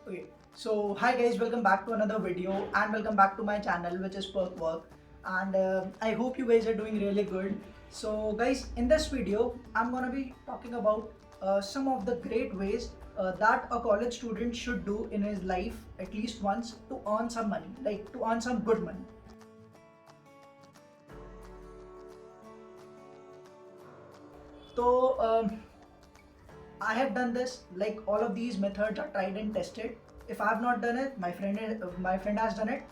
Okay, so hi guys, welcome back to another video and welcome back to my channel which is Perk Work, and I hope you guys are doing really good. So guys, in this video I'm gonna be talking about some of the great ways that a college student should do in his life at least once to earn some money, like to earn some good money. So I have done this. Like all of these methods are tried and tested. If I have not done it, my friend has done it.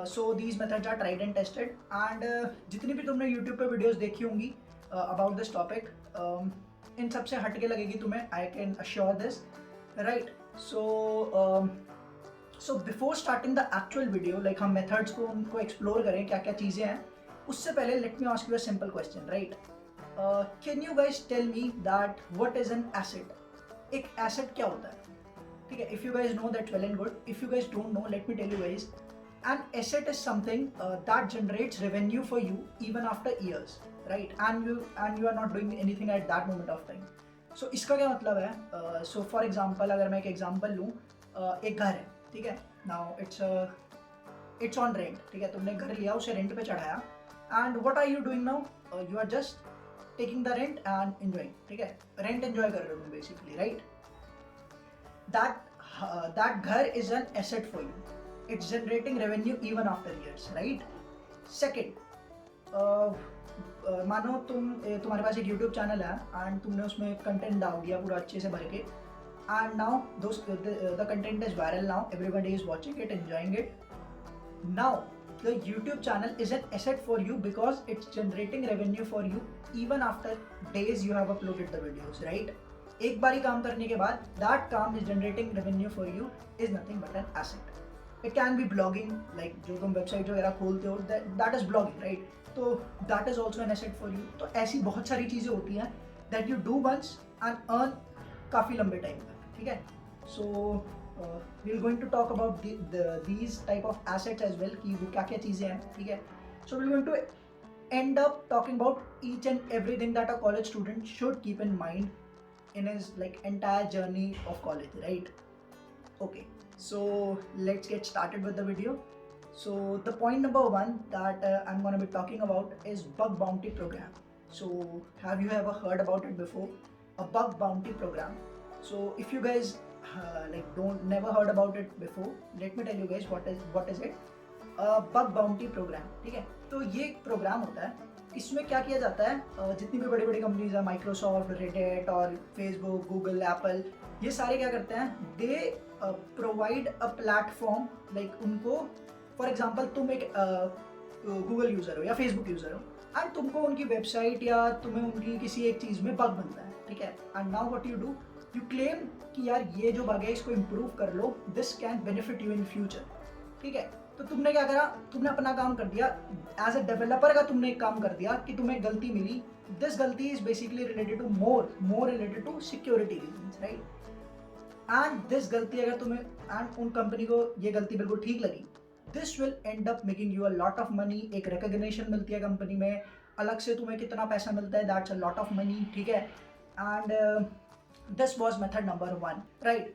So these methods are tried and tested. And जितनी भी तुमने YouTube पे videos देखी होंगी about this topic, इन सबसे हटके लगेगी तुम्हें. I can assure this, right? So so before starting the actual video, like हम methods को उनको explore करें क्या क्या चीज़ें हैं, उससे पहले let me ask you a simple question, right? Can you guys tell me that what is an asset? एक asset क्या होता है? ठीक है, if you guys know that well and good. If you guys don't know, let me tell you guys. An asset is something that generates revenue for you even after years, right? And you are not doing anything at that moment of time. So इसका क्या मतलब है? So for example, अगर मैं एक example लूँ, एक घर है, ठीक है? Now it's on rent, ठीक है? तुमने घर लिया, उसे रेंट पे चढ़ाया, and what are you doing now? You are just taking the rent and enjoying, ठीक है? Rent enjoy कर रहे हो तुम basically, right? That घर is an asset for you. It's generating revenue even after years, right? Second, मानो तुम्हारे पास एक YouTube चैनल है and तुमने उसमें कंटेंट डाल दिया पूरा अच्छे से भर के, and now the content is viral now, everybody is watching it, enjoying it. Now the YouTube channel is an asset for you because it's generating revenue for you even after days you have uploaded the videos, right? एक बारी काम करने के बाद that काम is generating revenue for you is nothing but an asset. It can be blogging, like जो तुम website वगैरह खोलते हो, that is blogging, right? तो that is also an asset for you. तो ऐसी बहुत सारी चीज़ें होती हैं that you do once and earn काफ़ी लंबे टाइम तक, ठीक है? So we're going to talk about these type of assets as well कि वो क्या क्या चीज़ें हैं, ठीक है? So we're going to end up talking about each and everything that a college student should keep in mind in his like entire journey of college, right? Okay, so let's get started with the video. So the point number one that I'm going to be talking about is bug bounty program. So have you ever heard about it before? A bug bounty program. So if you guys never heard about it before, let me tell you guys what is it. Bug bounty program, ठीक है? तो ये एक programme होता है. इसमें क्या किया जाता है, जितनी भी बड़ी बड़ी कंपनीज है, माइक्रोसॉफ्ट, रेडिट और फेसबुक, गूगल, एप्पल, ये सारे क्या करते हैं, they provide a platform. Like उनको फॉर एग्जांपल तुम एक गूगल यूज़र हो या फेसबुक यूज़र हो एंड तुमको उनकी वेबसाइट या तुम्हें उनकी किसी एक चीज़ में बग बनता है, ठीक है? And now what you do, you claim कि यार ये जो बग है इसको इम्प्रूव कर लो, this can benefit you in future, ठीक है? तो तुमने क्या करा, तुमने अपना काम कर दिया. एज अ डेवलपर का तुमने एक काम कर दिया कि तुम्हें गलती मिली. दिस गलती is basically related to more related to security reasons, right? And this गलती अगर तुम्हें एंड उन कंपनी को ये गलती बिल्कुल ठीक लगी, this will and up making you a lot of money. एक रिकॉग्निशन मिलती है कंपनी में, अलग से तुम्हें कितना पैसा मिलता है, that's a lot of money, ठीक है? And this was method number one, right?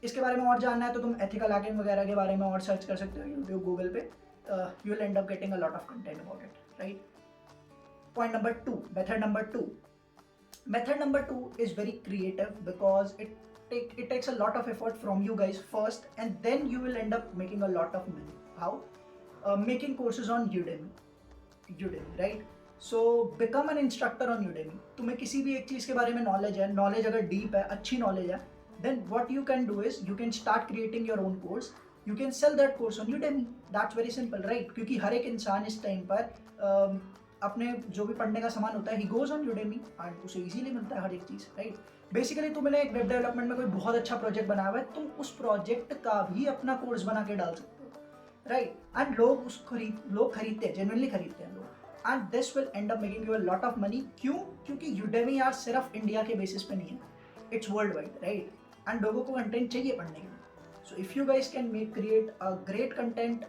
इसके बारे में और जानना है तो तुम एथिकल हैकिंग वगैरह के बारे में और सर्च कर सकते हो यूट्यूब, गूगल पे. You will and up getting a lot of content about it, right? Point number two, method number two. Method number two is very creative because it takes a lot of effort from you guys first, and then you will end up making a lot of money. How? Making courses on Udemy, right? So become an instructor on Udemy. तुम्हें किसी भी एक चीज़ के बारे में knowledge है, knowledge अगर deep है, अच्छी नॉलेज है, then what you can do is you can start creating your own course. You can sell that course on Udemy. That's very simple, right? क्योंकि हर एक इंसान इस टाइम पर अपने जो भी पढ़ने का सामान होता है, he goes on Udemy and उसे इजीली मिलता है हर एक चीज़, राइट? बेसिकली तुमने एक वेब डेवलपमेंट में कोई बहुत अच्छा प्रोजेक्ट बनाया हुआ है, तुम उस प्रोजेक्ट का भी अपना कोर्स बना के डाल सकते हो, राइट? एंड लोग खरीदते हैं, जेन्युइनली खरीदते हैं लोग. And this will and up making you a lot of money. क्यों? क्योंकि Udemy यार सिर्फ इंडिया के बेसिस पे नहीं है, it's world wide, right? And लोगों को कंटेंट चाहिए पढ़ने के लिए. So if you guys can create a great content,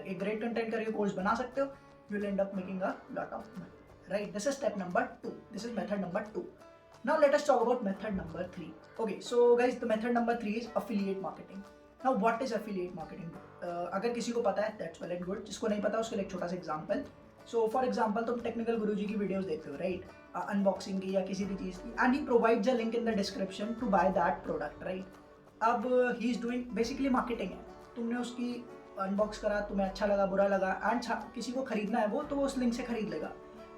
एक ग्रेट कंटेंट करके कोर्स बना सकते हो, you will end up making a lot of money, right? This is step number two. This is method number two. Now let us talk about method number 3. Okay, so guys, the method number 3 is affiliate marketing. Now what is affiliate marketing? अगर किसी को पता है that's well and good. जिसको नहीं पता उसके लिए एक छोटा सा एग्जांपल. So for example तुम टेक्निकल गुरुजी की वीडियोस देखते हो राइट, अनबॉक्सिंग की या किसी भी चीज़ की, and he provides a link in the description to buy that product right. अब he is doing basically marketing है. तुमने उसकी अनबॉक्स करा, तुम्हें अच्छा लगा बुरा लगा, एंड किसी को खरीदना है वो तो उस लिंक से खरीद लेगा,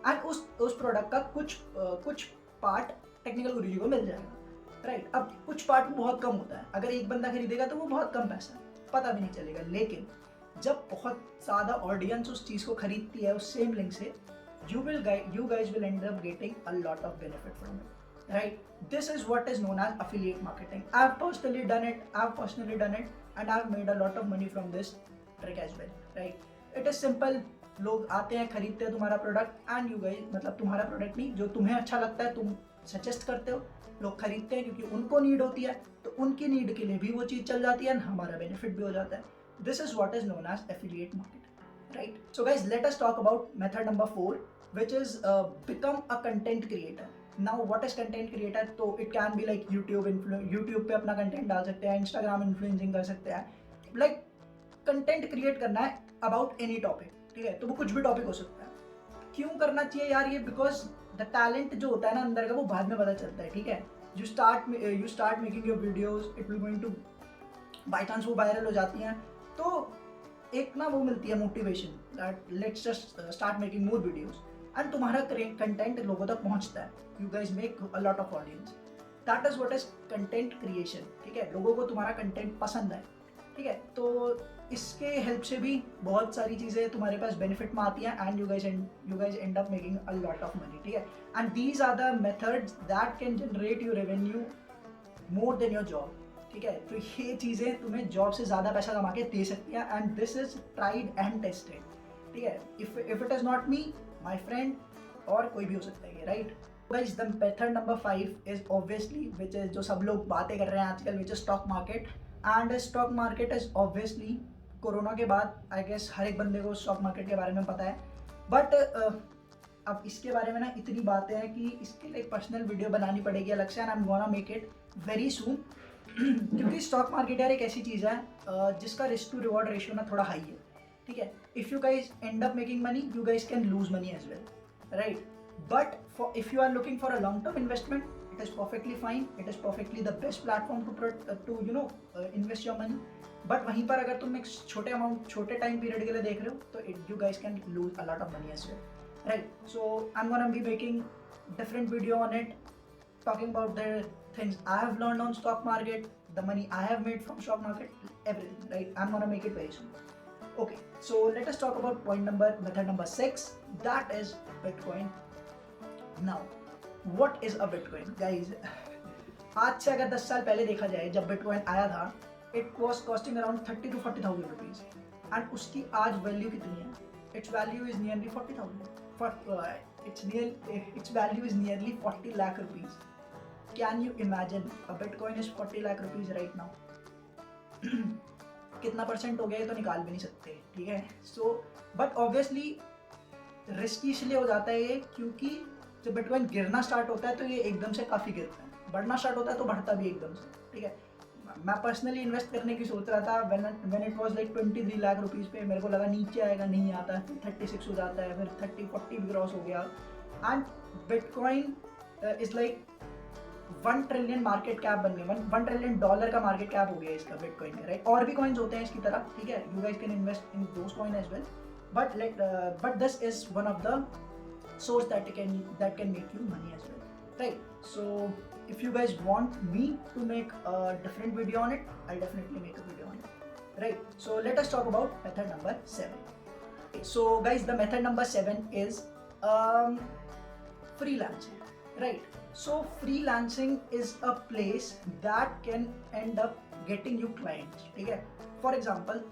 एंड उस प्रोडक्ट का कुछ पार्ट टेक्निकल गुरुजी को मिल जाएगा राइट. अब कुछ पार्ट बहुत कम होता है, अगर एक बंदा खरीदेगा तो वो बहुत कम पैसा है, पता भी नहीं चलेगा. लेकिन जब बहुत ज़्यादा ऑडियंस उस चीज़ को खरीदती है उस सेम लिंक से, you guys will end up getting a lot of benefit from it, right? This is what is known as affiliate marketing. I've personally done it and I've made a lot of money from this trick as well, right? It is simple. लोग आते हैं, खरीदते हैं तुम्हारा product, and you guys, मतलब तुम्हारा product नहीं, जो तुम्हें अच्छा लगता है तुम सजेस्ट करते हो, लोग खरीदते हैं क्योंकि उनको नीड होती है, तो उनकी नीड के लिए भी वो चीज़ चल जाती है एंड हमारा बेनिफिट भी हो जाता है. This is what is known as affiliate marketing, right? So guys, let us talk about method number 4, which is become a content creator. Now what is content creator? तो it can be like YouTube पे अपना content डाल सकते हैं, Instagram influencing कर सकते हैं, like content create करना है about any topic, ठीक है? तो वो कुछ भी टॉपिक हो सकता है. क्यों करना चाहिए यार ये? बिकॉज द टैलेंट जो होता है ना अंदर का, वो बाद में पता चलता है, ठीक है? You start making your videos, it will going two by chance वो वायरल हो जाती हैं, तो एक ना वो मिलती है motivation that let's just start making more videos, and तुम्हारा कंटेंट लोगों तक पहुंचता है. You guys make a lot of audience. That is what is content creation, ठीक है? लोगों को तुम्हारा कंटेंट पसंद है, ठीक है? तो इसके हेल्प से भी बहुत सारी चीज़ें तुम्हारे पास बेनिफिट में आती हैं, and you guys end up making a lot of money, ठीक है? And these are the methods that can generate your revenue more than your job, ठीक है? तो ये चीज़ें तुम्हें जॉब से ज़्यादा पैसा कमा के दे सकती हैं, and this is tried and tested, ठीक है? If it is not me, my friend, और कोई भी हो सकता है ये, right? Guys, the method number 5 is obviously, which is जो सब लोग बातें कर रहे हैं आजकल, which is stock market. And stock market is obviously corona के बाद आई गेस हर एक बंदे को स्टॉक मार्केट के बारे में पता है, बट अब इसके बारे में ना इतनी बातें हैं कि इसके लिए एक पर्सनल वीडियो बनानी पड़ेगी अलग से, and I am gonna make it very soon. क्योंकि स्टॉक मार्केट यार एक ऐसी चीज़ है जिसका रिस्क टू रिवॉर्ड रेशियो ना थोड़ा हाई है, ठीक है? If you guys end up making money, you guys can lose money as well, right? But if you are looking for a long term investment, it is perfectly fine, it is perfectly the best platform to you know invest your money. But वहीं पर अगर तुम एक छोटे time period के लिए देख रहे हो, तो you guys can lose a lot of money as well, right? So I am gonna be making different video on it, talking about the things I have learned on stock market, the money I have made from stock market, everything, right? I'm gonna make it very soon. Okay, so let us talk about method number 6, that is Bitcoin. Now, what is a Bitcoin, guys? आज से अगर 10 साल पहले देखा जाए, जब bitcoin आया था, it was costing around 30 to 40,000 rupees, and उसकी आज वैल्यू कितनी है? Its value is nearly 40,000. Its value is nearly 40 lakh rupees. Can you imagine? A Bitcoin is 40 lakh rupees right now. कितना परसेंट हो गया ये तो निकाल भी नहीं सकते, ठीक है? सो बट ऑब्वियसली रिस्की इसलिए हो जाता है ये, क्योंकि जब बिटकॉइन गिरना स्टार्ट होता है तो ये एकदम से काफ़ी गिरता है, बढ़ना स्टार्ट होता है तो बढ़ता भी एकदम से, ठीक है? मैं पर्सनली इन्वेस्ट करने की सोच रहा था when it was like 23 lakh rupees पे. मेरे को लगा नीचे आएगा, नहीं आता, फिर 36 हो जाता है, फिर 30-40 भी क्रॉस हो गया, and bitcoin is like 1 trillion market cap बन गया, $1 ट्रिलियन का मार्केट कैप हो गया इसका, बिटकॉइन का, राइट? और भी कॉइन्स होते हैं इसकी तरह, ठीक है? You guys can invest in those coin as well, but this is one of the source that can make you money as well, right? So if you guys want me to make a different video on it, I'll definitely make a video on it, right? So let us talk about method number 7. So guys, the method number 7 is freelancing, right? So freelancing is a place that can end up getting you clients, ठीक है? For example,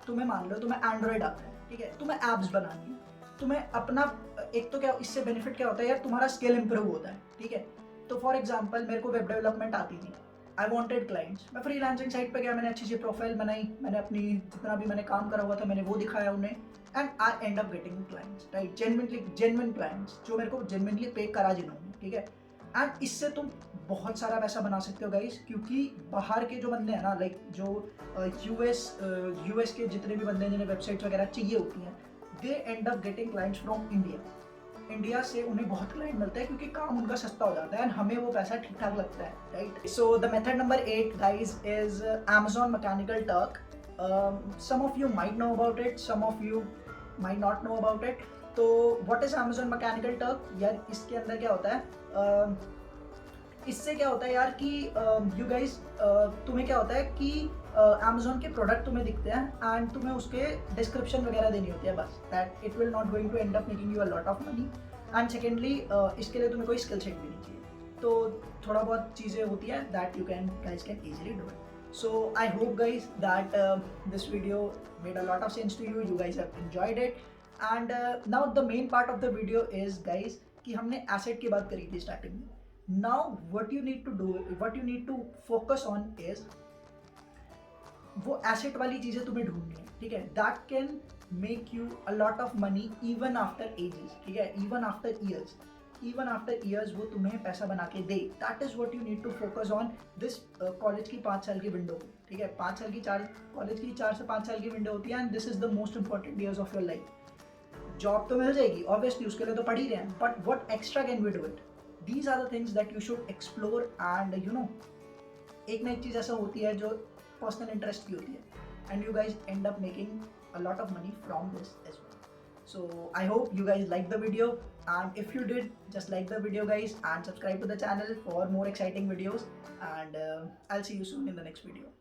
तुम्हें मान लो तुम्हें Android आता है, ठीक है? तुम्हें एप्स बनानी है, तुम्हें अपना एक तो क्या इससे बेनिफिट क्या होता है यार, तुम्हारा स्किल इंप्रूव होता है, ठीक है? तो फॉर एग्जाम्पल मेरे को वेब डेवलपमेंट आती थी, आई वॉन्टेड क्लाइंट्स, मैं फ्रीलांसिंग साइट पे गया, मैंने अच्छी सी प्रोफाइल बनाई, मैंने अपनी जितना भी मैंने काम करा हुआ था मैंने वो दिखाया उन्हें, and I and up getting clients, right? Genuine clients जो मेरे को जेन्युइनली पे करा जिन्होंने, ठीक है? एंड इससे तुम बहुत सारा पैसा बना सकते हो गाइस, क्योंकि बाहर के जो बंदे हैं ना, लाइक जो यूएस के जितने भी बंदे हैं जिन्हें वेबसाइट्स वगैरह चाहिए होती हैं, they end up getting clients from India से उन्हें बहुत क्लाइंट मिलता है क्योंकि काम उनका सस्ता हो जाता है एंड हमें वो पैसा ठीक ठाक लगता है, right? So the method number 8 guys is Amazon Mechanical Turk. Some of you might know about it, some of you might not know about it. तो what is Amazon Mechanical Turk? यार इसके अंदर क्या होता है, इससे क्या होता है यार कि यू गाइस तुम्हें क्या होता है कि Amazon के प्रोडक्ट तुम्हें दिखते हैं एंड तुम्हें उसके डिस्क्रिप्शन वगैरह देनी होती है, बस that it will not going to end up making you a lot of money. And secondly इसके लिए तुम्हें कोई स्किल सेट भी नहीं चाहिए, तो थोड़ा बहुत चीज़ें होती हैं that you guys can easily do it. So I hope guys that this video made a lot of sense to you. You guys have enjoyed it. And now the main part of the video is guys कि हमने asset की बात करी थी starting में. Now what you need to do, what you need to focus on is वो asset वाली चीज़ें तुम्हें ढूंढनी है, ठीक है? That can make you a lot of money even after ages, ठीक है? Even after years वो तुम्हें पैसा बना के दे. That is what you need to focus on this college की 5 साल की विंडो, ठीक है? 5 साल की कॉलेज की 4 से 5 साल की विंडो होती है and this is the most important years of your life. Job तो मिल जाएगी ऑब्वियसली, उसके लिए तो पढ़ ही रहे हैं, but what extra can we do it? These are the things that you should explore and you know एक ना एक चीज़ ऐसा होती है जो पर्सनल इंटरेस्ट की होती है and you guys end up making a lot of money from this as well. So I hope you guys liked the video, and if you did, just like the video guys and subscribe to the channel for more exciting videos, and I'll see you soon in the next video.